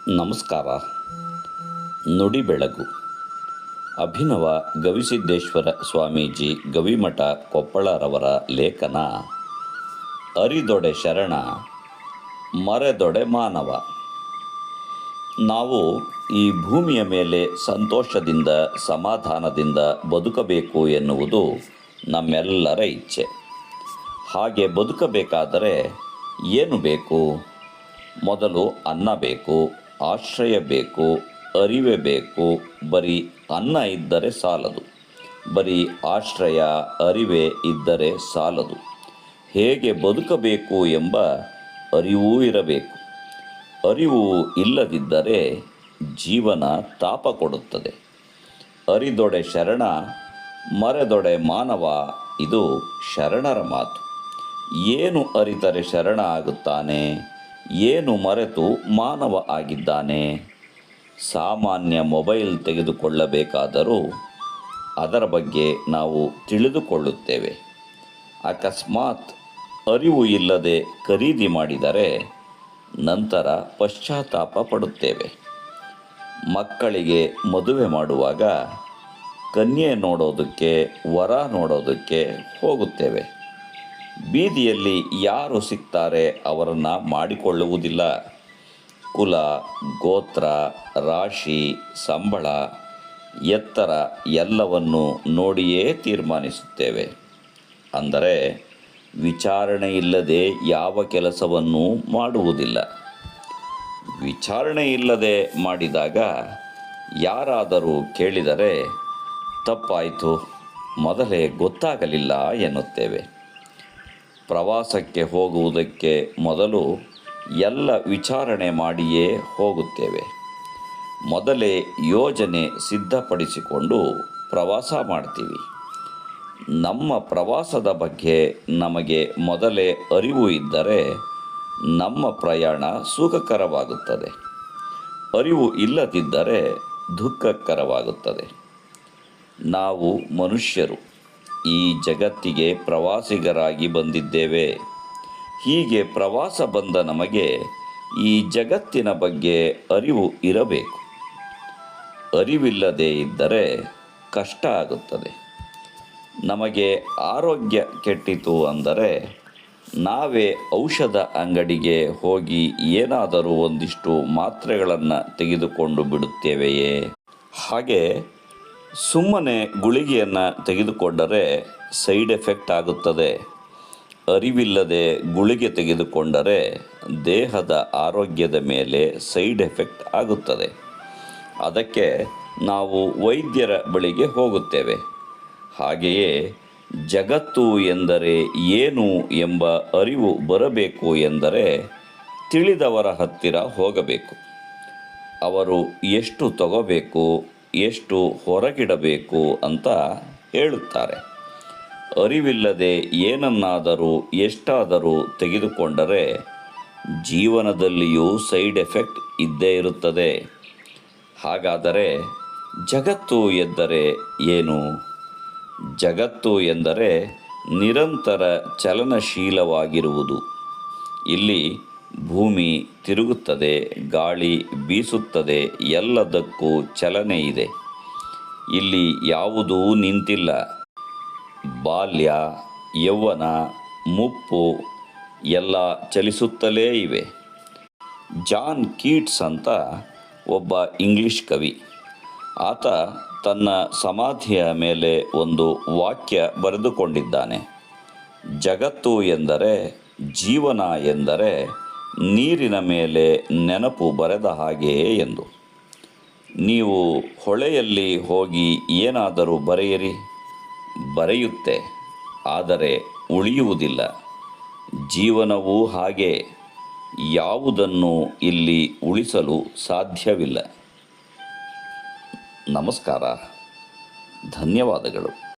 ನಮಸ್ಕಾರ. ನುಡಿ ಬೆಳಗು. ಅಭಿನವ ಗವಿಸಿದ್ದೇಶ್ವರ ಸ್ವಾಮೀಜಿ ಗವಿಮಠ ಕೊಪ್ಪಳರವರ ಲೇಖನ. ಅರಿದೊಡೆ ಶರಣ, ಮರೆದೊಡೆ ಮಾನವ. ನಾವು ಈ ಭೂಮಿಯ ಮೇಲೆ ಸಂತೋಷದಿಂದ ಸಮಾಧಾನದಿಂದ ಬದುಕಬೇಕು ಎನ್ನುವುದು ನಮ್ಮೆಲ್ಲರ ಇಚ್ಛೆ. ಹಾಗೆ ಬದುಕಬೇಕಾದರೆ ಏನು ಬೇಕು? ಮೊದಲು ಅನ್ನ ಬೇಕು, ಆಶ್ರಯ ಬೇಕು, ಅರಿವೆ ಬೇಕು. ಬರೀ ಅನ್ನ ಇದ್ದರೆ ಸಾಲದು, ಬರೀ ಆಶ್ರಯ ಅರಿವೆ ಇದ್ದರೆ ಸಾಲದು. ಹೇಗೆ ಬದುಕಬೇಕು ಎಂಬ ಅರಿವೂ ಇರಬೇಕು. ಅರಿವು ಇಲ್ಲದಿದ್ದರೆ ಜೀವನ ತಾಪ ಕೊಡುತ್ತದೆ. ಅರಿದೊಡೆ ಶರಣ, ಮರೆದೊಡೆ ಮಾನವ. ಇದು ಶರಣರ ಮಾತು. ಏನು ಅರಿತರೆ ಶರಣ ಆಗುತ್ತಾನೆ, ಏನು ಮರೆತು ಮಾನವ ಆಗಿದ್ದಾನೆ? ಸಾಮಾನ್ಯ ಮೊಬೈಲ್ ತೆಗೆದುಕೊಳ್ಳಬೇಕಾದರೂ ಅದರ ಬಗ್ಗೆ ನಾವು ತಿಳಿದುಕೊಳ್ಳುತ್ತೇವೆ. ಅಕಸ್ಮಾತ್ ಅರಿವು ಇಲ್ಲದೆ ಖರೀದಿ ಮಾಡಿದರೆ ನಂತರ ಪಶ್ಚಾತ್ತಾಪ ಪಡುತ್ತೇವೆ. ಮಕ್ಕಳಿಗೆ ಮದುವೆ ಮಾಡುವಾಗ ಕನ್ಯೆ ನೋಡೋದಕ್ಕೆ, ವರ ನೋಡೋದಕ್ಕೆ ಹೋಗುತ್ತೇವೆ. ಬೀದಿಯಲ್ಲಿ ಯಾರು ಸಿಗ್ತಾರೆ ಅವರನ್ನು ಮಾಡಿಕೊಳ್ಳುವುದಿಲ್ಲ. ಕುಲ, ಗೋತ್ರ, ರಾಶಿ, ಸಂಬಳ, ಎತ್ತರ ಎಲ್ಲವನ್ನು ನೋಡಿಯೇ ತೀರ್ಮಾನಿಸುತ್ತೇವೆ. ಅಂದರೆ ವಿಚಾರಣೆ ಇಲ್ಲದೆ ಯಾವ ಕೆಲಸವನ್ನೂ ಮಾಡುವುದಿಲ್ಲ. ವಿಚಾರಣೆ ಇಲ್ಲದೆ ಮಾಡಿದಾಗ ಯಾರಾದರೂ ಕೇಳಿದರೆ ತಪ್ಪಾಯಿತು, ಮೊದಲೇ ಗೊತ್ತಾಗಲಿಲ್ಲ ಎನ್ನುತ್ತೇವೆ. ಪ್ರವಾಸಕ್ಕೆ ಹೋಗುವುದಕ್ಕೆ ಮೊದಲು ಎಲ್ಲ ವಿಚಾರಣೆ ಮಾಡಿಯೇ ಹೋಗುತ್ತೇವೆ. ಮೊದಲೇ ಯೋಜನೆ ಸಿದ್ಧಪಡಿಸಿಕೊಂಡು ಪ್ರವಾಸ ಮಾಡ್ತೀವಿ. ನಮ್ಮ ಪ್ರವಾಸದ ಬಗ್ಗೆ ನಮಗೆ ಮೊದಲೇ ಅರಿವು ಇದ್ದರೆ ನಮ್ಮ ಪ್ರಯಾಣ ಸುಖಕರವಾಗುತ್ತದೆ. ಅರಿವು ಇಲ್ಲದಿದ್ದರೆ ದುಃಖಕರವಾಗುತ್ತದೆ. ನಾವು ಮನುಷ್ಯರು ಈ ಜಗತ್ತಿಗೆ ಪ್ರವಾಸಿಗರಾಗಿ ಬಂದಿದ್ದೇವೆ. ಹೀಗೆ ಪ್ರವಾಸ ಬಂದ ನಮಗೆ ಈ ಜಗತ್ತಿನ ಬಗ್ಗೆ ಅರಿವು ಇರಬೇಕು. ಅರಿವಿಲ್ಲದೆ ಇದ್ದರೆ ಕಷ್ಟ ಆಗುತ್ತದೆ. ನಮಗೆ ಆರೋಗ್ಯ ಕೆಟ್ಟಿತು ಅಂದರೆ ನಾವೇ ಔಷಧ ಅಂಗಡಿಗೆ ಹೋಗಿ ಏನಾದರೂ ಒಂದಿಷ್ಟು ಮಾತ್ರೆಗಳನ್ನು ತೆಗೆದುಕೊಂಡು ಬಿಡುತ್ತೇವೆಯೇ? ಹಾಗೆ ಸುಮ್ಮನೆ ಗುಳಿಗೆಯನ್ನು ತೆಗೆದುಕೊಂಡರೆ ಸೈಡ್ ಎಫೆಕ್ಟ್ ಆಗುತ್ತದೆ. ಅರಿವಿಲ್ಲದೆ ಗುಳಿಗೆ ತೆಗೆದುಕೊಂಡರೆ ದೇಹದ ಆರೋಗ್ಯದ ಮೇಲೆ ಸೈಡ್ ಎಫೆಕ್ಟ್ ಆಗುತ್ತದೆ. ಅದಕ್ಕೆ ನಾವು ವೈದ್ಯರ ಬಳಿಗೆ ಹೋಗುತ್ತೇವೆ. ಹಾಗೆಯೇ ಜಗತ್ತು ಎಂದರೆ ಏನು ಎಂಬ ಅರಿವು ಬರಬೇಕು ಎಂದರೆ ತಿಳಿದವರ ಹತ್ತಿರ ಹೋಗಬೇಕು. ಅವರು ಎಷ್ಟು ತಗೋಬೇಕು, ಎಷ್ಟು ಹೊರಗಿಡಬೇಕು ಅಂತ ಹೇಳುತ್ತಾರೆ. ಅರಿವಿಲ್ಲದೆ ಏನನ್ನಾದರೂ ಎಷ್ಟಾದರೂ ತೆಗೆದುಕೊಂಡರೆ ಜೀವನದಲ್ಲಿಯೂ ಸೈಡ್ ಎಫೆಕ್ಟ್ ಇದ್ದೇ ಇರುತ್ತದೆ. ಹಾಗಾದರೆ ಜಗತ್ತು ಎಂದರೆ ಏನು? ಜಗತ್ತು ಎಂದರೆ ನಿರಂತರ ಚಲನಶೀಲವಾಗಿರುವುದು. ಇಲ್ಲಿ ಭೂಮಿ ತಿರುಗುತ್ತದೆ, ಗಾಳಿ ಬೀಸುತ್ತದೆ, ಎಲ್ಲದಕ್ಕೂ ಚಲನೆ ಇದೆ. ಇಲ್ಲಿ ಯಾವುದೂ ನಿಂತಿಲ್ಲ. ಬಾಲ್ಯ, ಯೌವನ, ಮುಪ್ಪು ಎಲ್ಲ ಚಲಿಸುತ್ತಲೇ ಇವೆ. ಜಾನ್ ಕೀಟ್ಸ್ ಅಂತ ಒಬ್ಬ ಇಂಗ್ಲಿಷ್ ಕವಿ. ಆತ ತನ್ನ ಸಮಾಧಿಯ ಮೇಲೆ ಒಂದು ವಾಕ್ಯ ಬರೆದುಕೊಂಡಿದ್ದಾನೆ. ಜಗತ್ತು ಎಂದರೆ, ಜೀವನ ಎಂದರೆ ನೀರಿನ ಮೇಲೆ ನೆನಪು ಬರೆದ ಹಾಗೆಯೇ ಎಂದು. ನೀವು ಹೊಳೆಯಲ್ಲಿ ಹೋಗಿ ಏನಾದರೂ ಬರೆಯಿರಿ, ಬರೆಯುತ್ತೆ, ಆದರೆ ಉಳಿಯುವುದಿಲ್ಲ. ಜೀವನವೂ ಹಾಗೆ. ಯಾವುದನ್ನು ಇಲ್ಲಿ ಉಳಿಸಲು ಸಾಧ್ಯವಿಲ್ಲ. ನಮಸ್ಕಾರ. ಧನ್ಯವಾದಗಳು.